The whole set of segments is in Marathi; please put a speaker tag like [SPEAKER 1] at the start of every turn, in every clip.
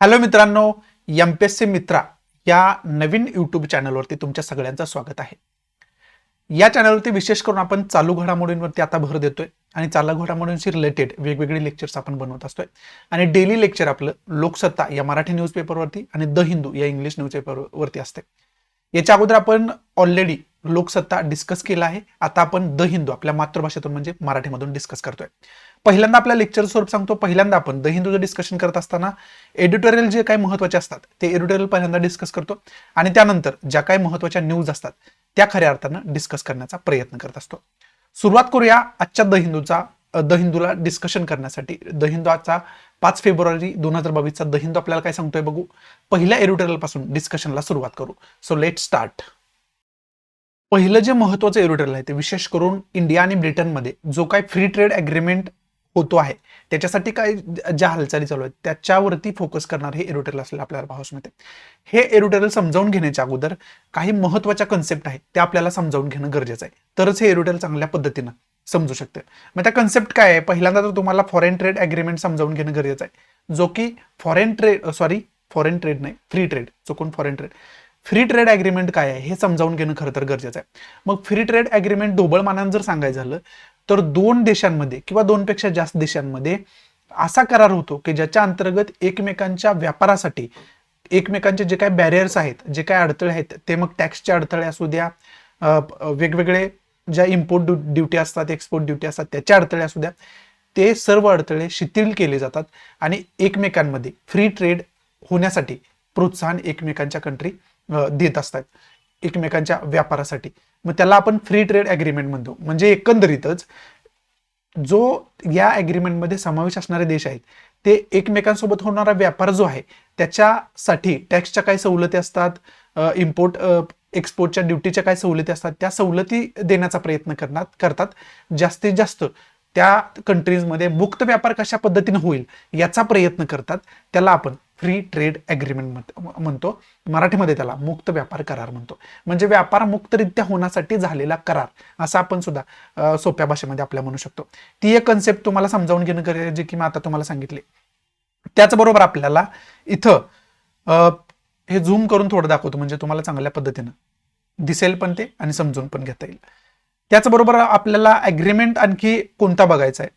[SPEAKER 1] हॅलो मित्रांनो, एमपीएससी मित्रा या नवीन यूट्यूब चॅनलवरती तुमच्या सगळ्यांचं स्वागत आहे. या चॅनलवरती विशेष करून आपण चालू घडामोडींवरती आता भर देतोय आणि चालू घडामोडींशी रिलेटेड वेगवेगळे लेक्चर्स आपण बनवत असतोय आणि डेली लेक्चर आपलं लोकसत्ता या मराठी न्यूजपेपरवरती आणि द हिंदू या इंग्लिश न्यूजपेपरवरती असते. याच्या अगोदर आपण ऑलरेडी लोकसत्ता डिस्कस केला आहे. आता आपण द हिंदू आपल्या मातृभाषेतून म्हणजे मराठीमधून डिस्कस करतोय. पहिल्यांदा आपल्या लेक्चर स्वरूप सांगतो. पहिल्यांदा आपण द हिंदूचं डिस्कशन करत असताना एडिटोरियल जे काही महत्त्वाचे असतात ते एडिटोरियल पहिल्यांदा डिस्कस करतो आणि त्यानंतर ज्या काही महत्त्वाच्या न्यूज असतात त्या खऱ्या अर्थानं डिस्कस करण्याचा प्रयत्न करत असतो. सुरुवात करूया आजच्या द हिंदूला डिस्कशन करण्यासाठी. द हिंदूचा 5 फेब्रुवारी 2022चा द हिंदू आपल्याला काय सांगतोय बघू. पहिल्या एडिटोरियल पासून डिस्कशनला सुरुवात करू. So let start. पहिलं जे महत्त्वाचं एडिटोरियल आहे ते विशेष करून इंडिया आणि ब्रिटनमध्ये जो काही फ्री ट्रेड अग्रीमेंट होतो आहे त्याच्यासाठी काय ज्या हालचाली चालू आहेत त्याच्यावरती फोकस करणार हे एडिटोरियल असलेलं आपल्याला पाहावयास मिळते. हे एडिटोरियल समजावून घेण्याच्या अगोदर काही महत्त्वाच्या कन्सेप्ट आहेत त्या आपल्याला समजावून घेणं गरजेचं आहे, तरच हे एडिटोरियल चांगल्या पद्धतीनं समजू शकते. मग त्या कन्सेप्ट काय आहे? पहिल्यांदा तर तुम्हाला फॉरेन ट्रेड अग्रीमेंट समजावून घेणं गरजेचं आहे, जो की फॉरेन ट्रेड अग्रीमेंट काय आहे हे समजावून घेणं खरं तर गरजेचं आहे. मग फ्री ट्रेड अग्रीमेंट ढोबळ मानानं जर सांगायचं झालं तर 2 देशांमध्ये किंवा 2 पेक्षा जास्त देशांमध्ये असा करार होतो की ज्याच्या अंतर्गत एकमेकांच्या व्यापारासाठी एकमेकांचे जे काही बॅरियर्स आहेत, जे काही अडथळे आहेत, ते मग टॅक्सचे अडथळे असू द्या, वेगवेगळे ज्या इम्पोर्ट ड्युटी असतात, एक्सपोर्ट ड्युटी असतात त्याचे अडथळे असू द्या, ते सर्व अडथळे शिथिल केले जातात आणि एकमेकांमध्ये फ्री ट्रेड होण्यासाठी प्रोत्साहन एकमेकांच्या कंट्री देत असतात एकमेकांच्या व्यापारासाठी. मग त्याला आपण फ्री ट्रेड अग्रीमेंट म्हणतो. म्हणजे एकंदरीतच जो या अग्रीमेंटमध्ये समावेश असणारे देश आहेत ते एकमेकांसोबत होणारा व्यापार जो आहे त्याच्यासाठी टॅक्सच्या काही सवलती असतात, इम्पोर्ट एक्सपोर्टच्या ड्युटीच्या काही सवलती असतात, त्या सवलती देण्याचा प्रयत्न करतात. जास्तीत जास्त त्या कंट्रीजमध्ये मुक्त व्यापार कशा पद्धतीने होईल याचा प्रयत्न करतात. त्याला आपण फ्री ट्रेड अग्रीमेंट म्हणतो. मराठीमध्ये त्याला मुक्त व्यापार करार म्हणतो. म्हणजे व्यापार मुक्तरित्या होण्यासाठी झालेला करार असं आपण सुद्धा सोप्या भाषेमध्ये आपल्या म्हणू शकतो. ती एक कन्सेप्ट तुम्हाला समजावून घेणं गरजेचे की मी आता तुम्हाला सांगितले. त्याचबरोबर आपल्याला इथं हे झूम करून थोडं दाखवतो म्हणजे तुम्हाला चांगल्या पद्धतीनं दिसेल पण ते आणि समजून पण घेता येईल. त्याचबरोबर आपल्याला अग्रीमेंट आणखी कोणता बघायचा आहे.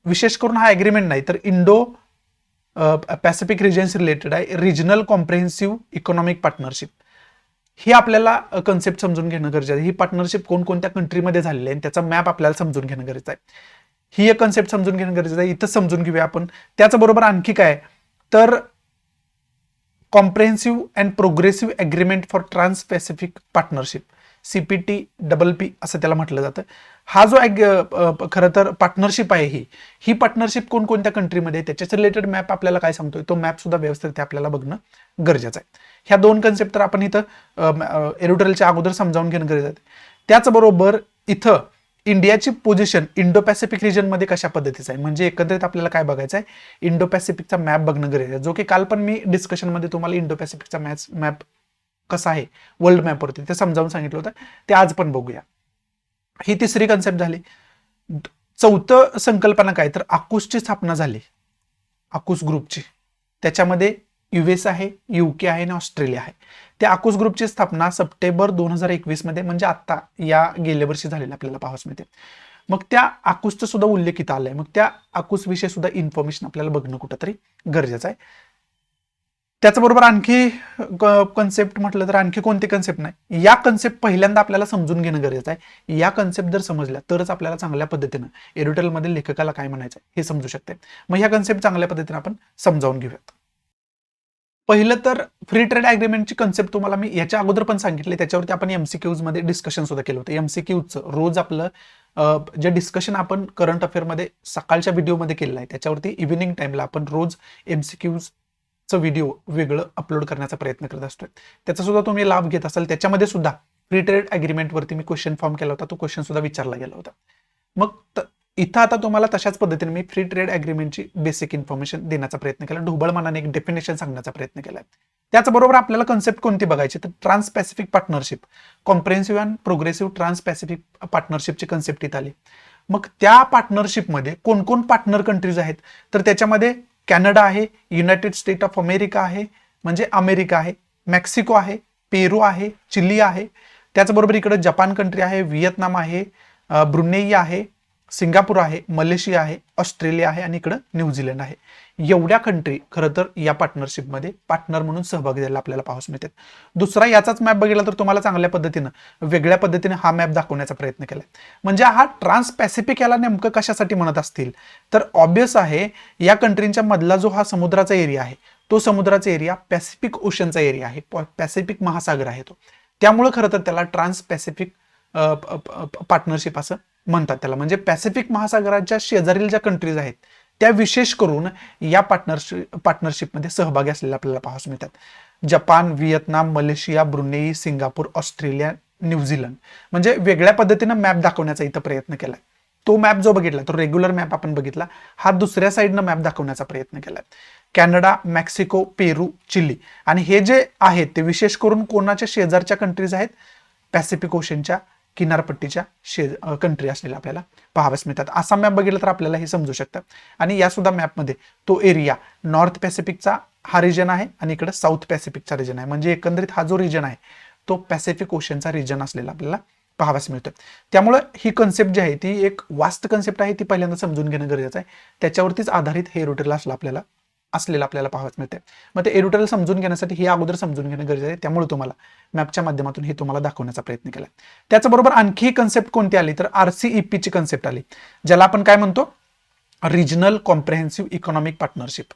[SPEAKER 1] विशेष करून हा अग्रीमेंट नाही तर इंडो पॅसिफिक रिजन्स रिलेटेड आहे. रिजनल कॉम्प्रिहेन्सिव्ह इकॉनॉमिक पार्टनरशिप ही आपल्याला कन्सेप्ट समजून घेणं गरजेचं आहे. ही पार्टनरशिप कोणकोणत्या कंट्रीमध्ये झालेली आहे त्याचा मॅप आपल्याला समजून घेणं गरजेचं आहे. ही एक कन्सेप्ट समजून घेणं गरजेचं आहे. इथं समजून घेऊया आपण. त्याचबरोबर आणखी काय तर comprehensive and progressive agreement for trans Pacific partnership, CPTPP असं त्याला म्हटलं जातं. हा जो खरं तर पार्टनरशिप आहे ही पार्टनरशिप कोणकोणत्या कंट्रीमध्ये त्याच्याच रिलेटेड मॅप आपल्याला काय सांगतोय तो मॅप सुद्धा व्यवस्थित आपल्याला बघणं गरजेचं आहे. ह्या 2 कन्सेप्ट तर आपण इथं एडिटोरियलच्या अगोदर समजावून घेणं गरजेचं आहे. त्याचबरोबर इथं इंडियाची पोझिशन इंडो पॅसिफिक रिजनमध्ये कशा पद्धतीचं आहे म्हणजे एकंदरीत आपल्याला काय बघायचं आहे, इंडो पॅसिफिकचा मॅप बघणं गरजेचं आहे, जो की काल पण मी डिस्कशनमध्ये तुम्हाला इंडो पॅसिफिकचा मॅप कसा आहे वर्ल्ड मॅपवरती ते समजावून सांगितलं होतं. ते आज पण बघूया. ही तिसरी कन्सेप्ट झाली. चौथं संकल्पना काय तर आकुसची स्थापना झाली, आकुस ग्रुपची. त्याच्यामध्ये US आहे, UK आहे आणि ऑस्ट्रेलिया आहे. त्या आकुस ग्रुपची स्थापना सप्टेंबर 2021 मध्ये म्हणजे आता या गेल्या वर्षी झालेल्या आपल्याला पाहावयास मिळते. मग त्या आकुसचा सुद्धा उल्लेख इथं आलाय. मग त्या आकुस विषयी सुद्धा इन्फॉर्मेशन आपल्याला बघणं कुठंतरी गरजेचं आहे. त्याचबरोबर आणखी कन्सेप्ट म्हटलं तर आणखी कोणती कन्सेप्ट नाही. या कन्सेप्ट पहिल्यांदा आपल्याला समजून घेणं गरजेचं आहे. या कन्सेप्ट जर समजल्या तरच आपल्याला चांगल्या पद्धतीनं एडिटोरियलमधील लेखकाला काय म्हणायचं हे समजू शकते. मग ह्या कन्सेप्ट चांगल्या पद्धतीने आपण समजावून घेऊयात. पहिलं तर फ्री ट्रेड अग्रीमेंटची कन्सेप्ट तुम्हाला मी याच्या अगोदर पण सांगितले, त्याच्यावरती आपण MCQs मध्ये डिस्कशन सुद्धा केलं होतं. MCQचं रोज आपलं जे डिस्कशन आपण करंट अफेअरमध्ये सकाळच्या व्हिडिओमध्ये केलेलं आहे त्याच्यावरती इव्हिनिंग टाइमला आपण रोज MCQs व्हिडिओ वेगळं अपलोड करण्याचा प्रयत्न करत असतोय. त्याचा सुद्धा तुम्ही लाभ घेत असाल. त्याच्यामध्ये सुद्धा फ्री ट्रेड अग्रीमेंटवरती मी क्वेश्चन फॉर्म केला होता, तो क्वेश्चन सुद्धा विचारला गेला होता. मग इथं आता तुम्हाला तशाच पद्धतीने मी फ्री ट्रेड अग्रीमेंटची बेसिक इन्फॉर्मेशन देण्याचा प्रयत्न केला, ढोबळ मानाने एक डेफिनेशन सांगण्याचा प्रयत्न केला. त्याचबरोबर आपल्याला कन्सेप्ट कोणती बघायची तर Trans Pacific Partnership, Comprehensive and Progressive Trans Pacific पार्टनरशिपची कन्सेप्ट इथं आली. मग त्या पार्टनरशिपमध्ये कोण कोण पार्टनर कंट्रीज आहेत तर त्याच्यामध्ये कॅनडा आहे, युनायटेड स्टेट ऑफ अमेरिका आहे म्हणजे अमेरिका आहे, मेक्सिको आहे, पेरू आहे, चिली आहे, त्याचबरोबर इकडे जपान कंट्री आहे, व्हिएतनाम आहे, ब्रुनेई आहे, सिंगापूर आहे, मलेशिया आहे, ऑस्ट्रेलिया आहे आणि इकडं न्यूझीलंड आहे. एवढ्या कंट्री खरं तर या पार्टनरशिपमध्ये पार्टनर म्हणून सहभागी झालेला आपल्याला पाहावयास मिळतात. दुसरा याचाच मॅप बघितला तर तुम्हाला चांगल्या पद्धतीनं वेगळ्या पद्धतीने हा मॅप दाखवण्याचा प्रयत्न केलाय. म्हणजे हा ट्रान्स पॅसिफिक याला नेमकं कशासाठी म्हणत असतील तर ऑब्वियस आहे, या कंट्रींच्या मधला जो हा समुद्राचा एरिया आहे तो समुद्राचा एरिया पॅसिफिक ओशनचा एरिया आहे, पॅसिफिक महासागर आहे तो. त्यामुळे खरं तर त्याला ट्रान्स पॅसिफिक पार्टनरशिप असं म्हणतात त्याला. म्हणजे पॅसिफिक महासागराच्या शेजारील ज्या कंट्रीज आहेत त्या विशेष करून या पार्टनरशिपमध्ये सहभागी असलेल्या आपल्याला पाहावयास मिळतात. Japan, Vietnam, Malaysia, Brunei, Singapore, Australia, New Zealand. म्हणजे वेगळ्या पद्धतीनं मॅप दाखवण्याचा इथं प्रयत्न केलाय. तो मॅप जो बघितला तो रेग्युलर मॅप आपण बघितला, हा दुसऱ्या साईडनं मॅप दाखवण्याचा प्रयत्न केलाय. कॅनडा, मेक्सिको, पेरू, चिली आणि हे जे आहेत ते विशेष करून कोणाच्या शेजारच्या कंट्रीज आहेत, पॅसिफिक ओशनच्या किनारपट्टीच्या कंट्री असलेल्या आपल्याला पाहाव्यास मिळतात. असा मॅप बघितला तर आपल्याला हे समजू शकतं. आणि या सुद्धा मॅपमध्ये तो एरिया नॉर्थ पॅसिफिकचा हा रिजन आहे आणि इकडे साऊथ पॅसिफिकचा रिजन आहे. म्हणजे एकंदरीत हा जो रिजन आहे तो पॅसिफिक ओशनचा रिजन असलेला आपल्याला पाहाव्यास मिळतो. त्यामुळे ही कन्सेप्ट जी आहे ती एक वास्ट कन्सेप्ट आहे, ती पहिल्यांदा समजून घेणं गरजेचं आहे. त्याच्यावरतीच आधारित हे एरोटेल असलेलं आपल्याला पाहावयास मिळते. मग ते एरोटेल समजून घेण्यासाठी हे अगोदर समजून घेणं गरजेचं आहे. त्यामुळे तुम्हाला मॅपच्या माध्यमातून हे तुम्हाला दाखवण्याचा प्रयत्न केला. त्याचबरोबर आणखी कन्सेप्ट कोणती आली तर RCEP ची कन्सेप्ट आली, ज्याला आपण काय म्हणतो, regional comprehensive economic partnership.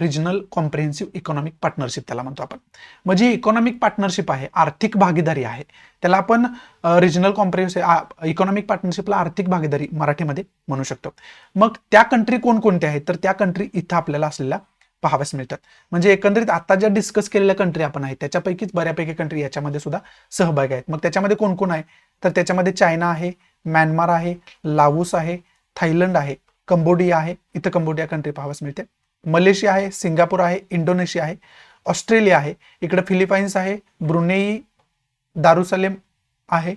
[SPEAKER 1] Regional comprehensive economic partnership त्याला म्हणतो आपण. म्हणजे इकॉनॉमिक पार्टनरशिप आहे, आर्थिक भागीदारी आहे, त्याला आपण रिजनल कॉम्प्रेहेन्सिव्ह इकॉनॉमिक पार्टनरशिपला आर्थिक भागीदारी मराठीमध्ये म्हणू शकतो. मग त्या कंट्री कोणकोणत्या आहेत तर त्या कंट्री इथं आपल्याला असलेल्या पाहाव्यास मिळतात. म्हणजे एकंदरीत आता ज्या डिस्कस केलेल्या कंट्री आपण आहेत त्याच्यापैकीच बऱ्यापैकी कंट्री याच्यामध्ये सुद्धा सहभागी आहेत. मग त्याच्यामध्ये कोण कोण आहे तर त्याच्यामध्ये चायना आहे, म्यानमार आहे, लाओस आहे, थायलंड आहे, कंबोडिया आहे, इथं कंबोडिया कंट्री पाहाव्यास मिळते, मलेशिया आहे, सिंगापूर आहे, इंडोनेशिया आहे, ऑस्ट्रेलिया आहे, इकडे फिलिपाईन्स आहे, ब्रुनेई, दारुसलेम आहे,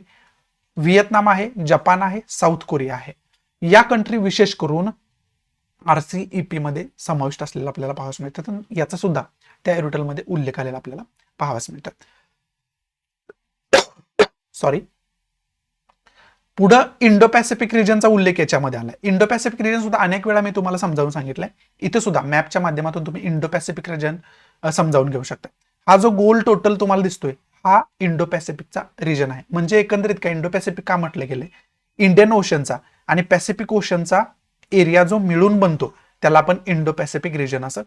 [SPEAKER 1] व्हिएतनाम आहे, जपान आहे, साऊथ कोरिया आहे. या कंट्री विशेष करून RCEP मध्ये समाविष्ट असलेला आपल्याला पाहावयास मिळतात. याचा सुद्धा त्या एरोटेलमध्ये उल्लेख आलेला आपल्याला पाहावयास मिळतात. सॉरी, पुढं इंडो पॅसिफिक रिजनचा उल्लेख याच्यामध्ये आलाय. इंडो पॅसिफिक रिजन सुद्धा अनेक वेळा मी तुम्हाला समजावून सांगितलंय. इथे सुद्धा मॅपच्या माध्यमातून तुम्ही इंडो पॅसिफिक रिजन समजावून घेऊ शकता. हा जो गोल टोटल तुम्हाला दिसतोय हा इंडो पॅसिफिकचा रिजन आहे. म्हणजे एकंदरीत काय इंडो पॅसिफिक का म्हटलं गेलंय, इंडियन ओशनचा आणि पॅसिफिक ओशनचा एरिया जो मिळून बनतो त्याला आपण इंडो पॅसिफिक रिजन असं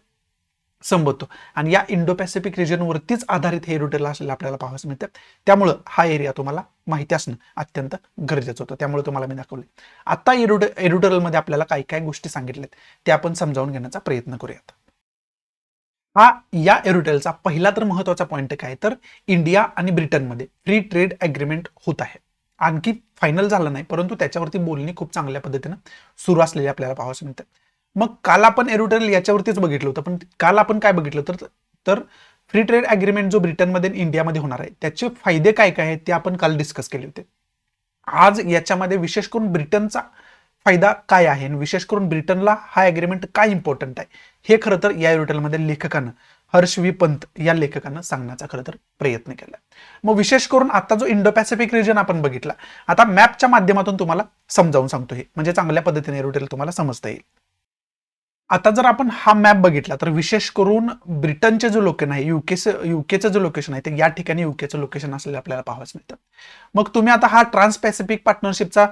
[SPEAKER 1] संबोधतो. आणि या इंडो पॅसिफिक रिजन वरतीच आधारित हे एरोटेल असलेलं आपल्याला पाहावयास मिळतं. त्यामुळं हा एरिया तुम्हाला माहिती असणं अत्यंत गरजेचं होतं. त्यामुळे तुम्हाला मी दाखवले. आता एरोटेलमध्ये आपल्याला काय काय गोष्टी सांगितल्यात ते आपण समजावून घेण्याचा प्रयत्न करूयात. हा या एरोटेलचा पहिला तर महत्वाचा पॉईंट काय तर इंडिया आणि ब्रिटनमध्ये फ्री ट्रेड अग्रीमेंट होत आहे. आणखी फायनल झालं नाही परंतु त्याच्यावरती बोलणी खूप चांगल्या पद्धतीनं सुरू असलेली आपल्याला पाहावयास मिळतात. मग काल आपण एरोटेल याच्यावरतीच बघितलं होतं, पण काल आपण काय बघितलं तर फ्री ट्रेड अग्रीमेंट जो ब्रिटनमध्ये इंडियामध्ये होणार आहे त्याचे फायदे काय काय आहेत ते आपण काल डिस्कस केले होते. आज याच्यामध्ये विशेष करून ब्रिटनचा फायदा काय आहे आणि विशेष करून ब्रिटनला हा अग्रीमेंट काय इम्पॉर्टंट आहे हे खरं तर या एरोटेलमध्ये लेखकानं हर्ष व्ही पंत या लेखकानं सांगण्याचा खरं तर प्रयत्न केला. मग विशेष करून आता जो इंडो पॅसिफिक रिजन आपण बघितला, आता मॅपच्या माध्यमातून तुम्हाला समजावून सांगतो हे म्हणजे चांगल्या पद्धतीने एरोटेल तुम्हाला समजता येईल. आता जर आपण हा मॅप बघितला तर विशेष करून ब्रिटनचे जो लोकेशन आहे, युकेचं जो लोकेशन आहे ते या ठिकाणी युकेचं लोकेशन असलेलं आपल्याला पाहावयास मिळतं. मग तुम्ही आता हा ट्रान्स पॅसिफिक पार्टनरशिपचा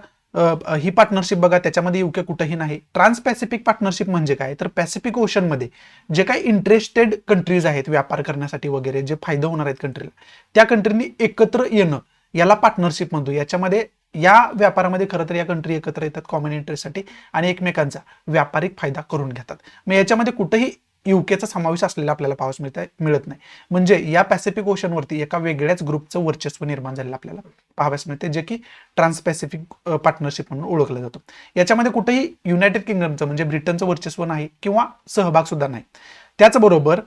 [SPEAKER 1] ही पार्टनरशिप बघा, त्याच्यामध्ये युके कुठेही नाही. ट्रान्स पॅसिफिक पार्टनरशिप म्हणजे काय तर पॅसिफिक ओशन मध्ये जे काही इंटरेस्टेड कंट्रीज आहेत व्यापार करण्यासाठी वगैरे जे फायदा होणार आहेत कंट्रीला, त्या कंट्रीनी एकत्र येणं याला पार्टनरशिप म्हणतो. याच्यामध्ये या व्यापारामध्ये खरं तर या कंट्री एकत्र येतात कॉमन इंटरेस्टसाठी आणि एकमेकांचा व्यापारिक फायदा करून घेतात. मग याच्यामध्ये कुठेही युकेचा समावेश असलेला आपल्याला पाहावयास मिळत नाही. म्हणजे या पॅसिफिक ओशनवरती एका वेगळ्याच ग्रुपचं वर्चस्व निर्माण झालेलं आपल्याला पाहावयास मिळते, जे की ट्रान्स पॅसिफिक पार्टनरशिप म्हणून ओळखलं जातं. याच्यामध्ये कुठेही युनायटेड किंगडमचं म्हणजे ब्रिटनचं वर्चस्व नाही किंवा सहभाग सुद्धा नाही. त्याचबरोबर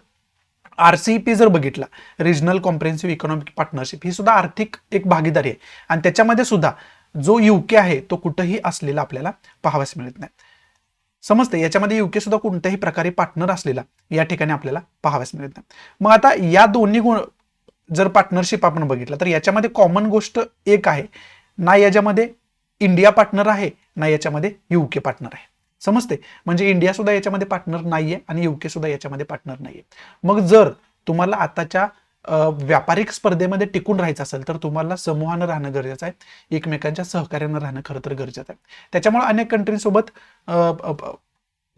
[SPEAKER 1] RCEP जर बघितला, रिजनल कॉम्प्रेहेन्सिव्ह इकॉनॉमिक पार्टनरशिप, ही सुद्धा आर्थिक एक भागीदारी आहे आणि त्याच्यामध्ये सुद्धा जो युके आहे तो कुठेही असलेला आपल्याला पाहावयास मिळत नाही. समजते. याच्यामध्ये युके सुद्धा कोणत्याही प्रकारे पार्टनर असलेला या ठिकाणी आपल्याला पाहाव्यास मिळत नाही. मग आता या दोन्ही जर पार्टनरशिप आपण बघितलं तर याच्यामध्ये कॉमन गोष्ट एक आहे, ना याच्यामध्ये इंडिया पार्टनर आहे ना याच्यामध्ये युके पार्टनर आहे. समजते. म्हणजे इंडिया सुद्धा याच्यामध्ये पार्टनर नाहीये आणि युके सुद्धा याच्यामध्ये पार्टनर नाहीये. मग जर तुम्हाला आताच्या व्यापारिक स्पर्धेमध्ये टिकून राहायचं असेल तर तुम्हाला समूहानं राहणं गरजेचं आहे, एकमेकांच्या सहकार्यानं राहणं खरं तर गरजेचं आहे. त्याच्यामुळे अनेक कंट्रीसोबत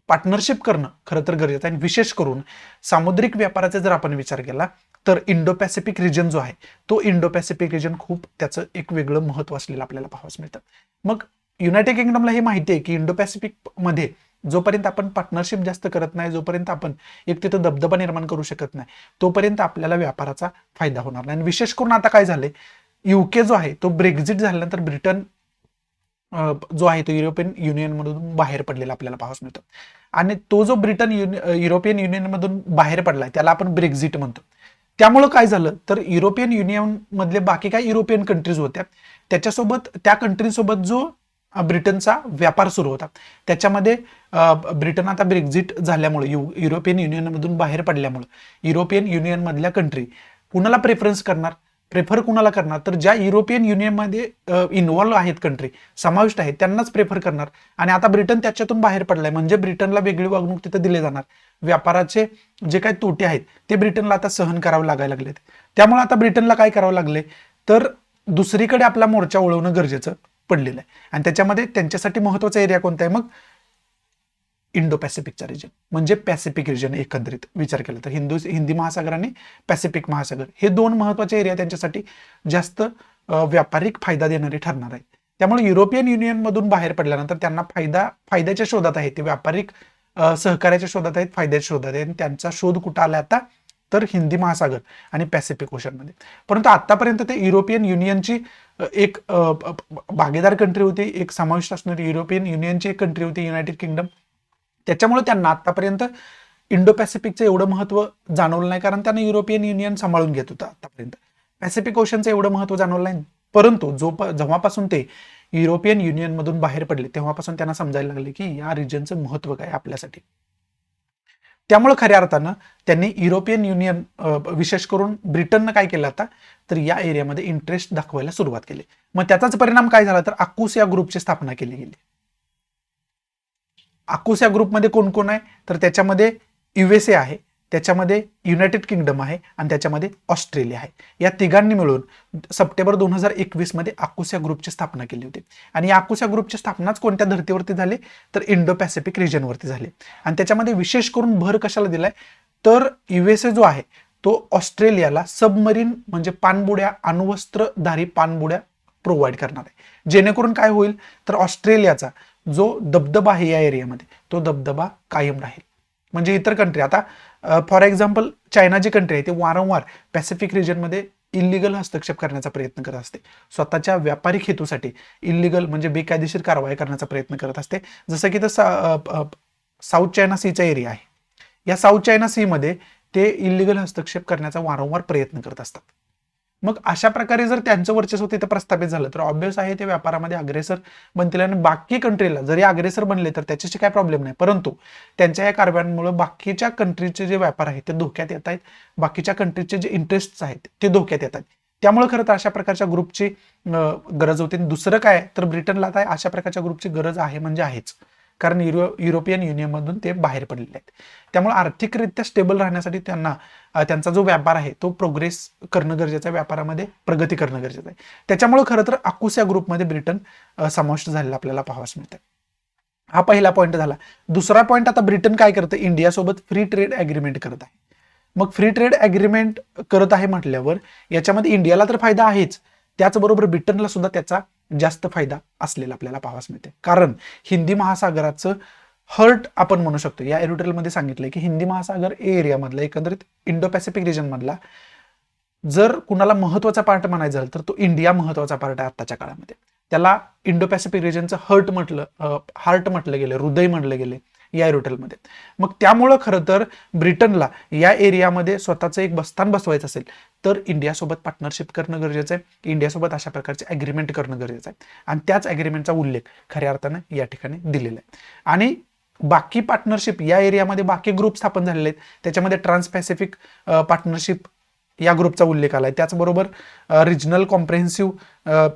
[SPEAKER 1] पार्टनरशिप करणं खरं तर गरजेचं आहे. आणि विशेष करून सामुद्रिक व्यापाराचा जर आपण विचार केला तर इंडो पॅसिफिक रिजन जो आहे तो इंडो पॅसिफिक रिजन खूप त्याचं एक वेगळं महत्व असलेलं आपल्याला पाहावयास मिळतं. मग युनायटेड किंगडमला हे माहिती आहे की इंडो पॅसिफिक मध्ये जोपर्यंत आपण पार्टनरशिप जास्त करत नाही, जोपर्यंत आपण एक तिथं दबदबा निर्माण करू शकत नाही, तोपर्यंत आपल्याला व्यापाराचा फायदा होणार नाही. आणि विशेष करून आता काय झालंय, युके जो आहे तो ब्रेक्झिट झाल्यानंतर ब्रिटन जो आहे तो युरोपियन युनियन मधून बाहेर पडलेला आपल्याला पाहावयास मिळतो. आणि तो जो ब्रिटन युरोपियन युनियन मधून बाहेर पडलाय त्याला आपण ब्रेक्झिट म्हणतो. त्यामुळं काय झालं तर युरोपियन युनियन मधले बाकी काही युरोपियन कंट्रीज होत्या त्याच्यासोबत, त्या कंट्रीसोबत जो ब्रिटनचा व्यापार सुरू होता त्याच्यामध्ये ब्रिटन आता ब्रेक्झिट झाल्यामुळे युरोपियन युनियनमधून बाहेर पडल्यामुळे युरोपियन युनियन मधल्या कंट्री कुणाला प्रेफर कुणाला करणार तर ज्या युरोपियन युनियनमध्ये इन्व्हॉल्व्ह आहेत, कंट्री समाविष्ट आहेत त्यांनाच प्रेफर करणार. आणि आता ब्रिटन त्याच्यातून बाहेर पडलाय म्हणजे ब्रिटनला वेगळी वागणूक तिथे दिले जाणार. व्यापाराचे जे काही तोटे आहेत ते ब्रिटनला आता सहन करावे लागायला लागलेत. त्यामुळे आता ब्रिटनला काय करावं लागले तर दुसरीकडे आपला मोर्चा वळवणं गरजेचं पडलेलं आहे. आणि त्याच्यामध्ये त्यांच्यासाठी महत्वाचा एरिया कोणता आहे, मग इंडो पॅसिफिकचा रिजन म्हणजे पॅसिफिक रिजन. एकंदरीत विचार केला तर हिंदी महासागर आणि पॅसिफिक महासागर हे दोन महत्वाचे एरिया त्यांच्यासाठी जास्त व्यापारिक फायदा देणारे ठरणार आहेत. त्यामुळे युरोपियन युनियन मधून बाहेर पडल्यानंतर त्यांना फायद्याच्या शोधात आहेत, ते व्यापारिक सहकार्याच्या शोधात आहेत, फायद्याच्या शोधात आहेत. आणि त्यांचा शोध कुठं आला आता तर हिंदी महासागर आणि पॅसिफिक ओशन मध्ये. परंतु आतापर्यंत ते युरोपियन युनियनची एक भागीदार कंट्री होती, एक समाविष्ट असणारी युरोपियन युनियनची एक कंट्री होती युनायटेड किंगडम. त्याच्यामुळे त्यांना आतापर्यंत इंडो पॅसिफिकचं एवढं महत्व जाणवलं नाही, कारण त्यांना युरोपियन युनियन सांभाळून घेत होतं आतापर्यंत. पॅसिफिक ओशनचं एवढं महत्व जाणवलं नाही. परंतु जेव्हापासून ते युरोपियन युनियन मधून बाहेर पडले तेव्हापासून त्यांना समजायला लागले की या रिजनचं महत्व काय आपल्यासाठी. त्यामुळे खऱ्या अर्थानं त्यांनी युरोपियन युनियन विशेष करून ब्रिटननं काय केलं आता तर या एरियामध्ये इंटरेस्ट दाखवायला सुरुवात केली. मग त्याचाच परिणाम काय झाला तर आकुस या ग्रुपची स्थापना केली गेली. आकुस या ग्रुपमध्ये कोण कोण आहे तर त्याच्यामध्ये युएसए आहे, त्याच्यामध्ये युनायटेड किंगडम आहे आणि त्याच्यामध्ये ऑस्ट्रेलिया आहे. या तिघांनी मिळून सप्टेंबर 2021 मध्ये आकुस या ग्रुपची स्थापना केली होती. आणि या आकुस या ग्रुपची स्थापनाच कोणत्या धर्तीवरती झाली तर इंडो पॅसिफिक रिजनवरती झाली. आणि त्याच्यामध्ये विशेष करून भर कशाला दिलाय तर युएसए जो आहे तो ऑस्ट्रेलियाला सबमरीन म्हणजे पाणबुड्या, अणुवस्त्रधारी पाणबुड्या प्रोव्हाइड करणार आहे, जेणेकरून काय होईल तर ऑस्ट्रेलियाचा जो दबदबा आहे या एरियामध्ये तो दबदबा कायम राहील. म्हणजे इतर कंट्री आता फॉर एक्झाम्पल चायना जी कंट्री आहे ते वारंवार पॅसिफिक रिजनमध्ये इलिगल हस्तक्षेप करण्याचा प्रयत्न करत असते, स्वतःच्या व्यापारिक हेतूसाठी इलिगल म्हणजे बेकायदेशीर कारवाई करण्याचा प्रयत्न करत असते. जसं की तर साऊथ चायना सीचा एरिया आहे, या साऊथ चायना सी मध्ये ते इलिगल हस्तक्षेप करण्याचा वारंवार प्रयत्न करत असतात. मग अशा प्रकारे जर त्यांचं वर्चस्व तिथे प्रस्थापित झालं तर ऑब्व्हियस आहे ते व्यापारामध्ये अग्रेसर बनतील. आणि बाकी कंट्रीला जरी अग्रेसर बनले तर त्याच्याशी काय प्रॉब्लेम नाही, परंतु त्यांच्या या कारवायांमुळे बाकीच्या कंट्रीचे जे व्यापार आहेत ते धोक्यात येत आहेत, बाकीच्या कंट्रीचे जे इंटरेस्ट आहेत ते धोक्यात येतात. त्यामुळे खरं तर अशा प्रकारच्या ग्रुपची गरज होती. दुसरं काय तर ब्रिटनला आता अशा प्रकारच्या ग्रुपची गरज आहे म्हणजे आहेच, कारण युरोपियन युनियनमधून ते बाहेर पडलेले आहेत. त्यामुळे आर्थिकरित्या स्टेबल राहण्यासाठी त्यांना त्यांचा जो व्यापार आहे तो प्रोग्रेस करणं गरजेचं आहे, व्यापारामध्ये प्रगती करणं गरजेचं आहे. त्याच्यामुळे खरं तर आकुस या ग्रुपमध्ये ब्रिटन समाविष्ट झालेला आपल्याला पाहावयास मिळतं. हा पहिला पॉईंट झाला. दुसरा पॉईंट, आता ब्रिटन काय करतं इंडियासोबत फ्री ट्रेड ॲग्रीमेंट करत आहे. मग फ्री ट्रेड ॲग्रीमेंट करत आहे म्हटल्यावर याच्यामध्ये इंडियाला तर फायदा आहेच, त्याचबरोबर ब्रिटनला सुद्धा त्याचा जास्त फायदा असलेला आपल्याला पाहावयास मिळते. कारण हिंदी महासागराचं हर्ट आपण म्हणू शकतो, या एडिटोरियलमध्ये सांगितलंय की हिंदी महासागर एरियामधला एकंदरीत इंडो पॅसिफिक रिजन मधला जर कुणाला महत्वाचा पार्ट म्हणायचा झालं तर तो इंडिया महत्वाचा पार्ट आहे आताच्या काळामध्ये. त्याला इंडो पॅसिफिक रिजनचं हार्ट म्हटलं गेलं, हृदय म्हटलं गेले या एरोटेलमध्ये. मग त्यामुळं खरं तर ब्रिटनला या एरियामध्ये स्वतःचं एक बस्तान बसवायचं असेल तर इंडियासोबत पार्टनरशिप करणं गरजेचं आहे, इंडियासोबत अशा प्रकारचे ॲग्रीमेंट करणं गरजेचं आहे. आणि त्याच ॲग्रीमेंटचा उल्लेख खऱ्या अर्थानं या ठिकाणी दिलेला आहे. आणि बाकी पार्टनरशिप या एरियामध्ये बाकी ग्रुप स्थापन झालेले आहेत, त्याच्यामध्ये ट्रान्स पॅसिफिक पार्टनरशिप या ग्रुपचा उल्लेख आलाय. त्याचबरोबर रिजनल कॉम्प्रेहेन्सिव्ह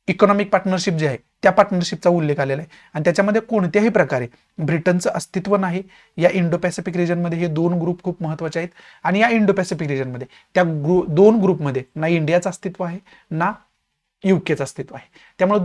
[SPEAKER 1] इकॉनॉमिक पार्टनरशिप जे आहे त्या पार्टनरशिपचा उल्लेख आलेला आहे. आणि त्याच्यामध्ये कोणत्याही प्रकारे ब्रिटनचं अस्तित्व नाही. या इंडो पॅसिफिक रिजनमध्ये हे 2 ग्रुप खूप महत्त्वाचे आहेत. आणि या इंडो पॅसिफिक रिजनमध्ये त्या 2 ग्रुपमध्ये ना इंडियाचं अस्तित्व आहे ना युकेचं अस्तित्व आहे. त्यामुळे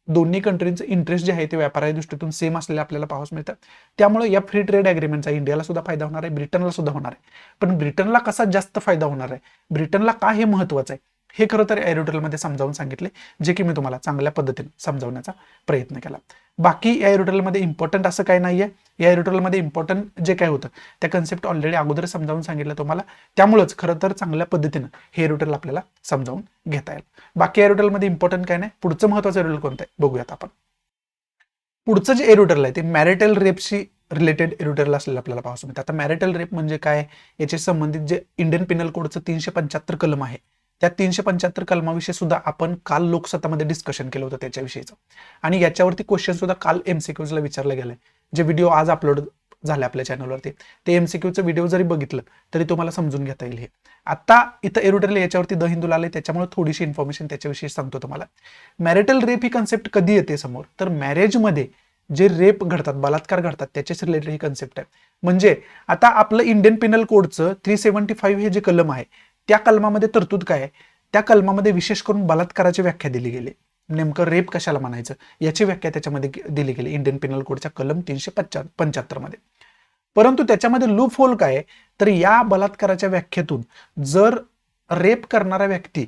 [SPEAKER 1] दोन्ही कंट्रींचं इंटरेस्ट जे आहे ते व्यापाराच्या दृष्टीतून सेम असलेले आपल्याला पाहावयास मिळतात. त्यामुळे या फ्री ट्रेड ॲग्रीमेंटचा इंडियाला सुद्धा फायदा होणार आहे, ब्रिटनला सुद्धा होणार आहे. पण ब्रिटनला कसा जास्त फायदा होणार आहे, ब्रिटनला का हे महत्त्वाचं आहे, हे खरं तर एरोटेलमध्ये समजावून सांगितले, जे की मी तुम्हाला चांगल्या पद्धतीने समजावण्याचा प्रयत्न केला. बाकी या एरोटेलमध्ये इम्पॉर्टंट असं काही नाही आहे. या एरोटेलमध्ये इम्पॉर्टंट जे काय होतं त्या कन्सेप्ट ऑलरेडी अगोदर समजावून सांगितलं तुम्हाला. त्यामुळेच खरं तर चांगल्या पद्धतीनं हे एरोटेल आपल्याला समजावून घेता येईल. बाकी एरोटेलमध्ये इम्पॉर्टंट काय नाही. पुढचं महत्त्वाचं एरोटेल कोणतं आहे बघूयात आपण. पुढचं जे एरोटेल आहे ते मॅरिटल रेपशी रिलेटेड एरोटेल असलेलं आपल्याला पाहायचं मिळतं. आता मॅरिटल रेप म्हणजे काय, याच्या संबंधित जे इंडियन पिनल कोडचं 375 कलम आहे त्या 375 कलमाविषयी सुद्धा आपण काल लोकसत्तामध्ये डिस्कशन केलं होतं त्याच्याविषयीचं. आणि याच्यावरती क्वेश्चन सुद्धा काल MCQsला विचारलं गेलंय. जे व्हिडिओ आज अपलोड झाले आपल्या चॅनलवरती ते MCQचं व्हिडिओ जरी बघितलं तरी तुम्हाला समजून घेता येईल. हे आता इथं एरोटेल याच्यावरती द हिंदूला आले, त्याच्यामुळे थोडीशी इन्फॉर्मेशन त्याच्याविषयी सांगतो तुम्हाला. मॅरिटल रेप ही कन्सेप्ट कधी येते समोर, तर मॅरेजमध्ये जे रेप घडतात, बलात्कार घडतात त्याच्याच रिलेटेड ही कन्सेप्ट आहे. म्हणजे आता आपलं इंडियन पिनल कोडचं 375 हे जे कलम आहे त्या कलमामध्ये तरतूद काय आहे, त्या कलमामध्ये विशेष करून बलात्काराची व्याख्या दिली गेली. नेमकं रेप कशाला म्हणायचं याची व्याख्या त्याच्यामध्ये दिली गेली इंडियन पिनल कोडच्या कलम 375 मध्ये. परंतु त्याच्यामध्ये लूप होल काय आहे, तर या बलात्काराच्या व्याख्येतून जर रेप करणारा व्यक्ती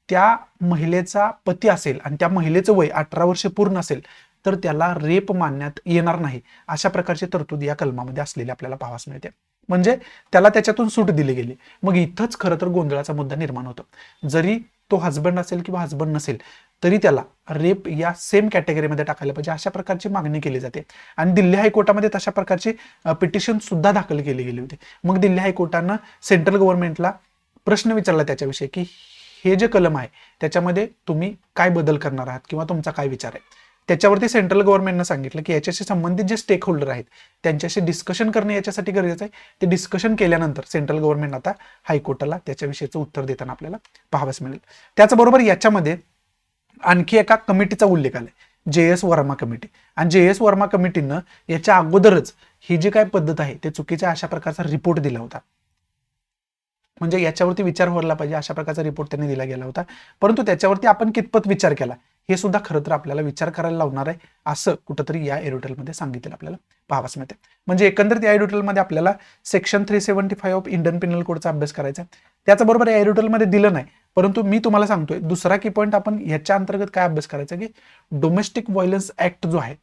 [SPEAKER 1] त्या महिलेचा पती असेल आणि त्या महिलेचं वय 18 वर्ष पूर्ण असेल तर त्याला रेप मानण्यात येणार नाही, अशा प्रकारची तरतूद या कलमामध्ये असलेली आपल्याला पाहावयास मिळते. म्हणजे त्याला त्याच्यातून सूट दिली गेली. मग इथंच खरं तर गोंधळाचा मुद्दा निर्माण होतो. जरी तो हजबंड असेल किंवा हजबंड नसेल तरी त्याला रेप या सेम कॅटेगरीमध्ये टाकायला पाहिजे, अशा प्रकारची मागणी केली जाते. आणि दिल्ली हायकोर्टामध्ये तशा प्रकारची पिटिशन सुद्धा दाखल केली गेली होती. मग दिल्ली हायकोर्टानं सेंट्रल गव्हर्नमेंटला प्रश्न विचारला त्याच्याविषयी की हे जे कलम आहे त्याच्यामध्ये तुम्ही काय बदल करणार आहात किंवा तुमचा काय विचार आहे. त्याच्यावरती सेंट्रल गव्हर्नमेंटनं सांगितलं की याच्याशी संबंधित जे स्टेक होल्डर आहेत त्यांच्याशी डिस्कशन करणे याच्यासाठी गरजेचं आहे. ते डिस्कशन केल्यानंतर सेंट्रल गव्हर्नमेंट आता हायकोर्टाला त्याच्याविषयीचं उत्तर देताना आपल्याला पाहावयास मिळेल. त्याचबरोबर याच्यामध्ये आणखी एका कमिटीचा उल्लेख आलाय, JS वर्मा कमिटी. आणि JS वर्मा कमिटीनं याच्या अगोदरच ही जी काय पद्धत आहे ते चुकीच्या अशा प्रकारचा रिपोर्ट दिला होता. म्हणजे याच्यावरती विचार व्हायला पाहिजे अशा प्रकारचा रिपोर्ट त्यांनी दिला गेला होता. परंतु त्याच्यावरती आपण कितपत विचार केला हे सुद्धा खरं तर आपल्याला विचार करायला लावणार आहे, असं कुठंतरी या एरोटेलमध्ये सांगितलं आपल्याला पाहावयास मिळते. म्हणजे एकंदरीत या एरोटेलमध्ये आपल्याला सेक्शन 375 ऑफ इंडियन पिनल कोडचा अभ्यास करायचा आहे. त्याचबरोबर या एरोटेलमध्ये दिलं नाही, परंतु मी तुम्हाला सांगतोय दुसरा की पॉईंट आपण याच्या अंतर्गत काय अभ्यास करायचा की डोमेस्टिक व्हायलन्स ऍक्ट जो आहे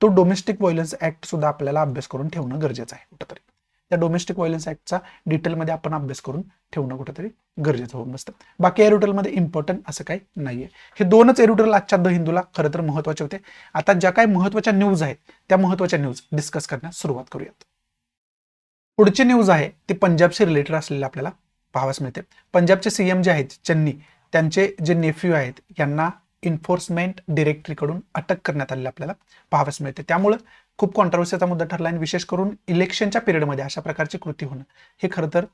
[SPEAKER 1] तो डोमेस्टिक व्हायलन्स ऍक्ट सुद्धा आपल्याला अभ्यास करून ठेवणं गरजेचं आहे. कुठंतरी त्या डोमेस्टिक व्हायलन्स ऍक्टचा डिटेलमध्ये आपण अभ्यास करून ठेवणं कुठेतरी गरजेचं होऊन बसतं. बाकी एरोटेलमध्ये इम्पॉर्टंट असं काही नाहीये. हे 2च एरोटेल आजच्या द हिंदूला खरं तर महत्त्वाचे होते. आता ज्या काही महत्त्वाच्या न्यूज आहेत त्या महत्त्वाच्या न्यूज डिस्कस करण्यास सुरुवात करूयात. पुढची न्यूज आहे ती पंजाबशी रिलेटेड असलेली आपल्याला पाहावयास मिळते. पंजाबचे CM जे आहेत चन्नी, त्यांचे जे नेफ्यू आहेत यांना इन्फोर्समेंट डिरेक्टरीकडून अटक करण्यात आलेली आपल्याला पाहावयास मिळते. त्यामुळे खूप कॉन्ट्रोवर्सीचा मुद्दा ठरला आणि विशेष करून इलेक्शनच्या पिरियडमध्ये अशा प्रकारची कृती होणं हे खरं तर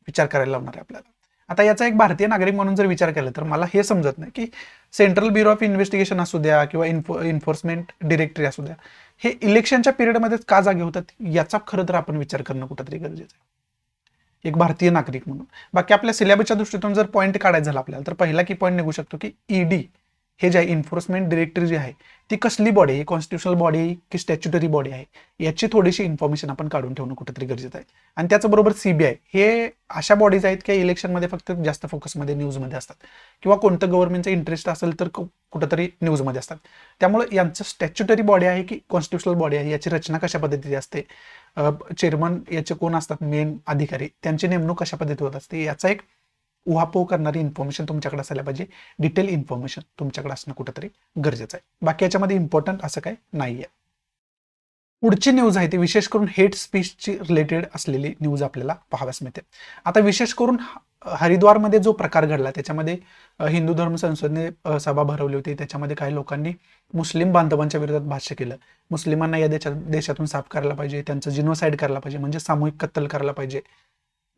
[SPEAKER 1] विचार करायला लावणार आहे आपल्याला. आता याचा एक भारतीय नागरिक म्हणून जर विचार केला तर मला हे समजत नाही की सेंट्रल ब्युरो ऑफ इन्व्हेस्टिगेशन असू द्या किंवा इन्फोर्समेंट डिरेक्टरी असू द्या हे इलेक्शनच्या पिरियडमध्येच का जागे होतात, याचा खरं तर आपण विचार करणं कुठंतरी गरजेचं आहे एक भारतीय नागरिक म्हणून. बाकी आपल्या सिलेबसच्या दृष्टीतून जर पॉईंट काढायचा झाला आपल्याला तर पहिला की पॉईंट निघू शकतो की ED हे जे आहे इन्फोर्समेंट डिरेक्टरी जी आहे ती कसली बॉडी आहे, कॉन्स्टिट्युशनल बॉडी आहे की स्टॅच्युटरी बॉडी आहे, याची थोडीशी इन्फॉर्मेशन आपण काढून ठेवणं कुठेतरी गरजेचं आहे. आणि त्याचबरोबर CBI हे अशा बॉडीज आहेत की इलेक्शनमध्ये फक्त जास्त फोकसमध्ये न्यूजमध्ये असतात किंवा कोणतं गव्हर्नमेंटचं इंटरेस्ट असेल तर कुठंतरी न्यूजमध्ये असतात. त्यामुळे यांचं स्टॅच्युटरी बॉडी आहे की कॉन्स्टिट्युशनल बॉडी आहे, याची रचना कशा पद्धतीची असते, चेअरमन याचे कोण असतात मेन अधिकारी, त्यांची नेमणूक कशा पद्धती होत असते, याचा एक उहापोह करणारी इन्फॉर्मेशन तुमच्याकडे असायला पाहिजे. डिटेल इन्फॉर्मेशन तुमच्याकडे असणं कुठंतरी गरजेचं आहे. बाकी याच्यामध्ये इम्पॉर्टंट असं काही नाहीये. पुढची न्यूज आहे ती विशेष करून हेट स्पीचची रिलेटेड असलेली न्यूज आपल्याला पाहाव्यास मिळते. आता विशेष करून हरिद्वारमध्ये जो प्रकार घडला त्याच्यामध्ये हिंदू धर्म संसदेने सभा भरवली होती. त्याच्यामध्ये काही लोकांनी मुस्लिम बांधवांच्या विरोधात भाष्य केलं. मुस्लिमांना या देशातून साफ करायला पाहिजे, त्यांचं जिनोसाईड करायला पाहिजे, म्हणजे सामूहिक कत्तल करायला पाहिजे.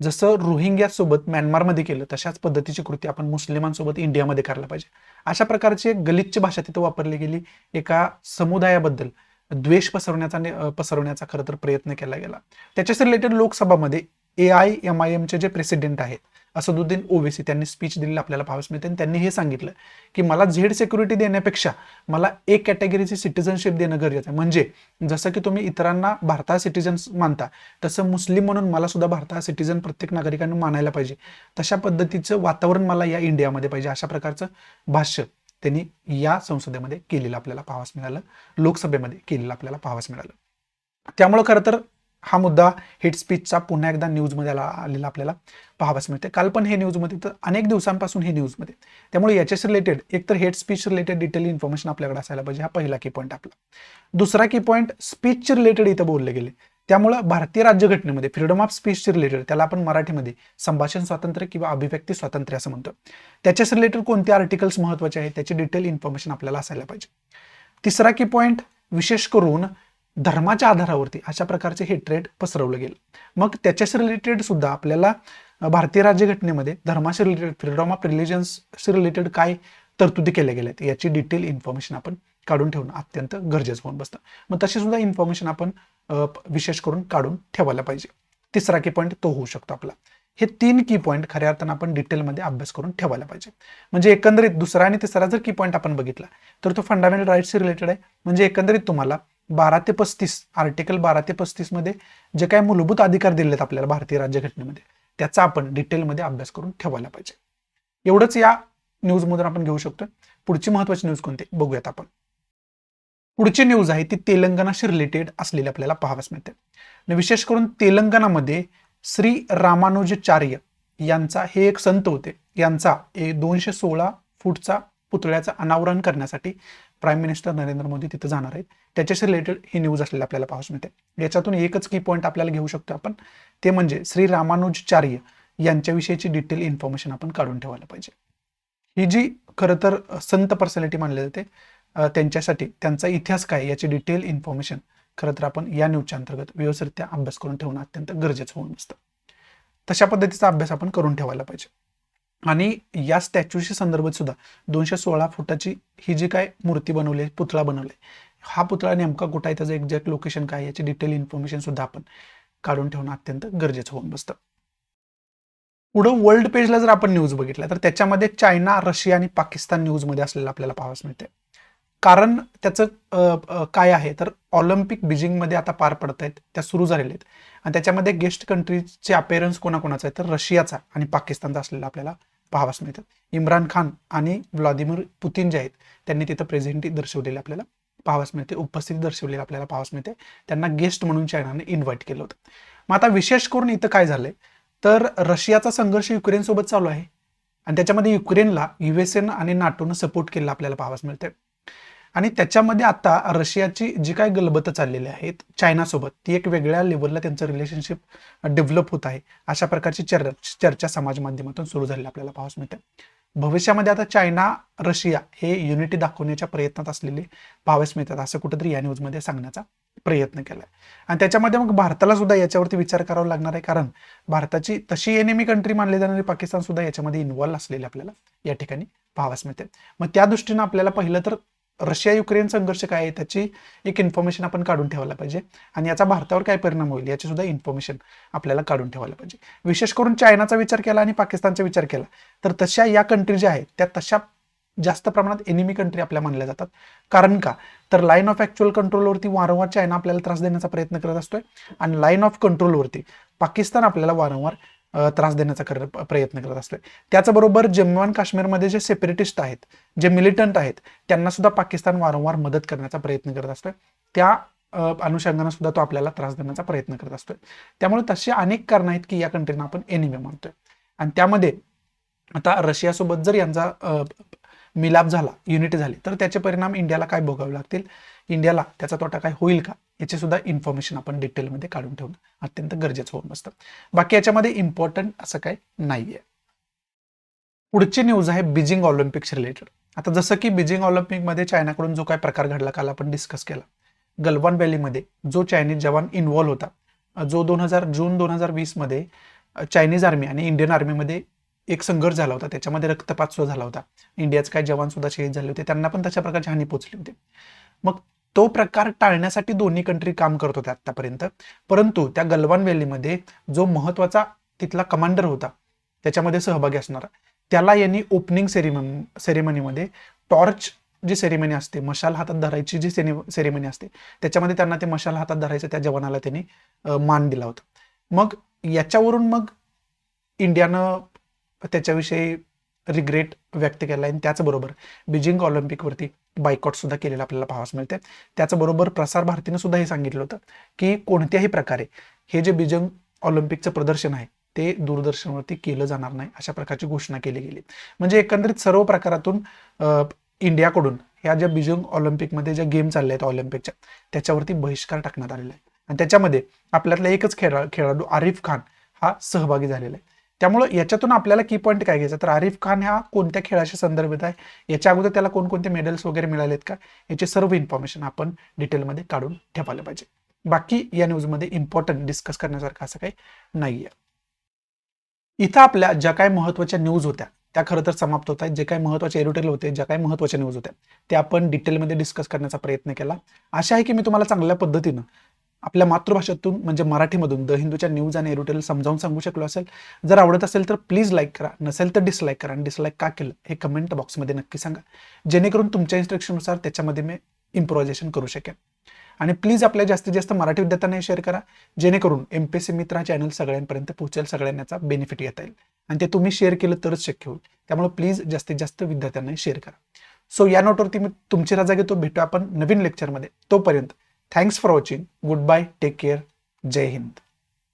[SPEAKER 1] जसं रोहिंग्यासोबत म्यानमारमध्ये केलं तशाच पद्धतीची कृती आपण मुस्लिमांसोबत इंडियामध्ये करायला पाहिजे. अशा प्रकारची एक गलिच्छ भाषा तिथं वापरली गेली. एका समुदायाबद्दल द्वेष पसरवण्याचा खरं तर प्रयत्न केला गेला. त्याच्याशी रिलेटेड लोकसभामध्ये AIMIMचे जे प्रेसिडेंट आहेत असदुद्दीन ओवेसी त्यांनी स्पीच दिलेली आपल्याला पाहावयास मिळते. आणि त्यांनी हे सांगितलं की मला झेड सिक्युरिटी देण्यापेक्षा मला एक कॅटेगरीची सिटिझनशिप देणं गरजेचं आहे. म्हणजे जसं की तुम्ही इतरांना भारतात सिटिझन मानता तसं मुस्लिम म्हणून मला सुद्धा भारतात सिटिझन प्रत्येक नागरिकांनी मानायला पाहिजे. तशा पद्धतीचं वातावरण मला या इंडियामध्ये पाहिजे. अशा प्रकारचं भाष्य त्यांनी या संसदेमध्ये केलेलं आपल्याला पाहावयास मिळालं, लोकसभेमध्ये केलेलं आपल्याला पाहावयास मिळालं. त्यामुळे खरं तर हा मुद्दा हेट स्पीचचा पुन्हा एकदा न्यूजमध्ये आलेला आपल्याला पाहावयास मिळते. काल पण हे न्यूजमध्ये, तर अनेक दिवसांपासून हे न्यूजमध्ये. त्यामुळे याच्याशी रिलेटेड एकतर hate speech related detail information आपल्याकडे असायला पाहिजे. हा पहिला की पॉईंट आपला. दुसरा की पॉईंट स्पीचचे रिलेटेड इथं बोलले गेले. त्यामुळं भारतीय राज्यघटनेमध्ये फ्रीडम ऑफ स्पीचचे रिलेटेड, त्याला आपण मराठीमध्ये संभाषण स्वातंत्र्य किंवा अभिव्यक्ती स्वातंत्र्य असं म्हणतो, त्याच्याशी रिलेटेड कोणते आर्टिकल्स महत्त्वाचे आहेत त्याची डिटेल इन्फॉर्मेशन आपल्याला असायला पाहिजे. तिसरा की पॉईंट विशेष करून धर्माच्या आधारावरती अशा प्रकारचे हेट्रेड पसरवलं गेलं. मग त्याच्याशी रिलेटेड सुद्धा आपल्याला भारतीय राज्यघटनेमध्ये धर्माशी रिलेटेड फ्रीडम ऑफ रिलिजन्सशी रिलेटेड काय तरतुदी केल्या गेल्यात याची डिटेल इन्फॉर्मेशन आपण काढून ठेवणं अत्यंत गरजेचं होऊन बसतं. मग तशी सुद्धा इन्फॉर्मेशन आपण विशेष करून काढून ठेवायला पाहिजे. तिसरा की पॉईंट तो होऊ शकतो आपला. हे 3 की पॉईंट खऱ्या अर्थानं आपण डिटेलमध्ये अभ्यास करून ठेवायला पाहिजे. म्हणजे एकंदरीत दुसरा आणि तिसरा जर की पॉईंट आपण बघितला तर तो फंडामेंटल राईट्सशी रिलेटेड आहे. म्हणजे एकंदरीत तुम्हाला 12 ते 35 आर्टिकल 12 ते 35 मध्ये जे काही मूलभूत अधिकार दिलेत आपल्याला भारतीय राज्यघटनेमध्ये त्याचा आपण डिटेलमध्ये अभ्यास करून ठेवायला पाहिजे. एवढंच या न्यूजमधून आपण घेऊ शकतो. पुढची महत्वाची न्यूज कोणती बघूयात आपण. पुढची न्यूज आहे ती तेलंगणाशी रिलेटेड असलेली आपल्याला पाहाव्यास मिळते. आणि विशेष करून तेलंगणामध्ये श्री रामानुजाचार्य यांचा, हे एक संत होते, यांचा 216 फूटचा पुतळ्याचं अनावरण करण्यासाठी प्राईम मिनिस्टर नरेंद्र मोदी तिथे जाणार आहेत. त्याच्याशी रिलेटेड ही न्यूज असलेली आपल्याला पाहावयास मिळते. याच्यातून एकच की पॉईंट आपल्याला घेऊ शकतो आपण, ते म्हणजे श्री रामानुजाचार्य यांच्याविषयीची डिटेल इन्फॉर्मेशन आपण काढून ठेवायला पाहिजे. ही जी खरं तर संत पर्सनॅलिटी मानली जाते, त्यांच्यासाठी त्यांचा इतिहास काय याची डिटेल इन्फॉर्मेशन खरं तर आपण या न्यूजच्या अंतर्गत व्यवस्थितरित्या अभ्यास करून ठेवणं अत्यंत गरजेचं होऊन बसतं. तशा पद्धतीचा अभ्यास आपण करून ठेवायला पाहिजे. आणि या स्टॅच्यूशी संदर्भात सुद्धा 216 फुटाची ही जी काय मूर्ती बनवली, पुतळा बनवलाय, हा पुतळा नेमका कुठं आहे, त्याचं एक्झॅक्ट लोकेशन काय याची डिटेल इन्फॉर्मेशन सुद्धा आपण काढून ठेवणं अत्यंत गरजेचं होऊन बसतं. पुढं वर्ल्ड पेजला जर आपण न्यूज बघितला तर त्याच्यामध्ये चायना, रशिया आणि पाकिस्तान न्यूजमध्ये असलेलं आपल्याला पाहावयास मिळते. कारण त्याचं काय आहे तर ऑलिम्पिक बीजिंगमध्ये आता पार पडत आहेत, त्या सुरू झालेल्या आहेत. आणि त्याच्यामध्ये गेस्ट कंट्रीजचे अपेअरन्स कोणाकोणाचा आहे तर रशियाचा आणि पाकिस्तानचा असलेला आपल्याला पाहावयास मिळतात. इम्रान खान आणि व्लादिमीर पुतीन जे आहेत त्यांनी तिथं प्रेझेंटी दर्शवलेली आपल्याला पाहावयास मिळते, उपस्थिती दर्शवलेली आपल्याला पाहावयास मिळते. त्यांना गेस्ट म्हणून चायनाने इन्व्हाइट केलं होतं. मग आता विशेष करून इथं काय झालंय तर रशियाचा संघर्ष युक्रेनसोबत चालू आहे आणि त्याच्यामध्ये युक्रेनला USA आणि नाटोनं सपोर्ट केला आपल्याला पाहावयास मिळते. आणि त्याच्यामध्ये आता रशियाची जी काय गलबत चाललेली आहेत चायनासोबत ती एक वेगळ्या लेवलला त्यांचं रिलेशनशिप डेव्हलप होत आहे, अशा प्रकारची चर्चा समाज माध्यमातून सुरू झालेली आपल्याला पाहावयास मिळते. भविष्यामध्ये आता चायना रशिया हे युनिटी दाखवण्याच्या प्रयत्नात असलेले पाहावयास मिळतात, असं कुठंतरी या न्यूजमध्ये सांगण्याचा प्रयत्न केलाय. आणि त्याच्यामध्ये मग भारताला सुद्धा याच्यावरती विचार करावा लागणार आहे, कारण भारताची तशी एनिमी कंट्री मानली जाणारी पाकिस्तान सुद्धा याच्यामध्ये इन्व्हॉल्व असलेले आपल्याला या ठिकाणी पाहावयास मिळते. मग त्या दृष्टीनं आपल्याला पहिलं तर रशिया युक्रेन संघर्ष काय आहे त्याची एक इन्फॉर्मेशन आपण काढून ठेवायला पाहिजे आणि याचा भारतावर काय परिणाम होईल याची सुद्धा इन्फॉर्मेशन आपल्याला काढून ठेवायला पाहिजे. विशेष करून चायनाचा विचार केला आणि पाकिस्तानचा विचार केला तर तशा या कंट्री ज्या आहेत त्या तशा जास्त प्रमाणात एनिमी कंट्री आपल्या मानल्या जातात. कारण का तर लाईन ऑफ ऍक्च्युअल कंट्रोलवरती वारंवार चायना आपल्याला त्रास देण्याचा प्रयत्न करत असतोय आणि लाईन ऑफ कंट्रोलवरती पाकिस्तान आपल्याला वारंवार त्रास देण्याचा प्रयत्न करत असतोय. त्याचबरोबर जम्मू आणि काश्मीरमध्ये जे सेपरेटिस्ट आहेत, जे मिलिटंट आहेत, त्यांना सुद्धा पाकिस्तान वारंवार मदत करण्याचा प्रयत्न करत असतोय. त्या अनुषंगाने सुद्धा तो आपल्याला त्रास देण्याचा प्रयत्न करत असतोय. त्यामुळे तसे अनेक कारण आहेत की या कंट्रीना आपण एनिमी मानतोय. आणि त्यामध्ये आता रशियासोबत जर यांचा मिलाप झाला, युनिटी झाली तर त्याचे परिणाम इंडियाला काय भोगावे लागतील, इंडियाला त्याचा तोटा काय होईल का याची सुद्धा इन्फॉर्मेशन आपण डिटेलमध्ये काढून ठेवणं अत्यंत गरजेचं होऊन बसतं. बाकी याच्यामध्ये इम्पॉर्टंट असं काही नाहीये. पुढची न्यूज आहे बीजिंग ऑलिम्पिक्स रिलेटेड. आता जसं की बीजिंग ऑलिम्पिकमध्ये चायनाकडून जो काय प्रकार घडला काल आपण डिस्कस केला, गलवान व्हॅलीमध्ये जो चायनीज जवान इन्व्हॉल्व होता, जो जून 2020 मध्ये चायनीज आर्मी आणि इंडियन आर्मीमध्ये एक संघर्ष झाला होता, त्याच्यामध्ये रक्तपात सुद्धा झाला होता, इंडियाचे काही जवान सुद्धा शहीद झाले होते, त्यांना पण तशा प्रकारची हानी पोहोचली होती. मग तो प्रकार टाळण्यासाठी दोन्ही कंट्री काम करत होत्या आतापर्यंत. परंतु त्या गलवान व्हॅलीमध्ये जो महत्वाचा तिथला कमांडर होता त्याच्यामध्ये सहभागी असणारा, त्याला यांनी ओपनिंग सेरेमनीमध्ये टॉर्च जी सेरेमनी असते, मशाल हातात धरायची जी सेरेमनी असते, त्याच्यामध्ये त्यांना ते मशाल हातात धरायचं त्या जवानाला त्यांनी मान दिला होता. मग याच्यावरून मग इंडियानं त्याच्याविषयी रिग्रेट व्यक्त केला आणि त्याचबरोबर बीजिंग ऑलिम्पिकवरती बायकॉट सुद्धा केलेलं आपल्याला पाहावयास मिळते. त्याचबरोबर प्रसार भारतीनं सुद्धा हे सांगितलं होतं की कोणत्याही प्रकारे हे जे बीजिंग ऑलिम्पिकचं प्रदर्शन आहे ते दूरदर्शनवरती केलं जाणार नाही, अशा प्रकारची घोषणा केली गेली. म्हणजे एकंदरीत सर्व प्रकारातून इंडियाकडून ह्या ज्या बीजिंग ऑलिम्पिकमध्ये ज्या गेम चालल्या आहेत ऑलिम्पिकच्या, त्याच्यावरती बहिष्कार टाकण्यात आलेला आहे. आणि त्याच्यामध्ये आपल्यातला एकच खेळाडू आरिफ खान हा सहभागी झालेला आहे. त्यामुळे याच्यातून आपल्याला की पॉईंट काय घ्यायचा, तर आरिफ खान हा कोणत्या खेळाशी संदर्भित आहे, याच्या अगोदर त्याला कोणकोणते मेडल्स वगैरे मिळालेत का, याची सर्व इन्फॉर्मेशन आपण डिटेलमध्ये काढून ठेवायला पाहिजे. बाकी या न्यूजमध्ये इम्पॉर्टंट डिस्कस करण्यासारखं असं काही नाहीये. इथं आपल्या ज्या काही महत्वाच्या न्यूज होत्या त्या खरं तर समाप्त होत आहेत. जे काही महत्वाचे एडिटोरियल होते, ज्या काही महत्वाच्या न्यूज होत्या त्या आपण डिटेलमध्ये डिस्कस करण्याचा प्रयत्न केला. आशा आहे की मी तुम्हाला चांगल्या पद्धतीनं आपल्या मातृभाषेतून म्हणजे मराठीमधून द हिंदूच्या न्यूज आणि एडिटोरियल समजावून सांगू शकलो असेल. जर आवडत असेल तर प्लीज लाईक करा, नसेल तर डिसलाईक करा, आणि डिसलाईक का केलं हे कमेंट बॉक्समध्ये नक्की सांगा, जेणेकरून तुमच्या इन्स्ट्रक्शननुसार त्याच्यामध्ये मी इम्प्रोव्हायझेशन करू शकेन. आणि प्लीज आपल्या जास्तीत जास्त मराठी विद्यार्थ्यांना शेअर करा, जेणेकरून MPSC मित्र चॅनल सगळ्यांपर्यंत पोहोचेल, सगळ्यांचा बेनिफिट घेता येईल. आणि ते तुम्ही शेअर केलं तरच शक्य होईल. त्यामुळे प्लीज जास्तीत जास्त विद्यार्थ्यांना शेअर करा. सो या नोटवरती मी तुमची रजा घेतो. भेटू आपण नवीन लेक्चरमध्ये. तोपर्यंत thanks for watching. Goodbye. Take care. जय हिंद.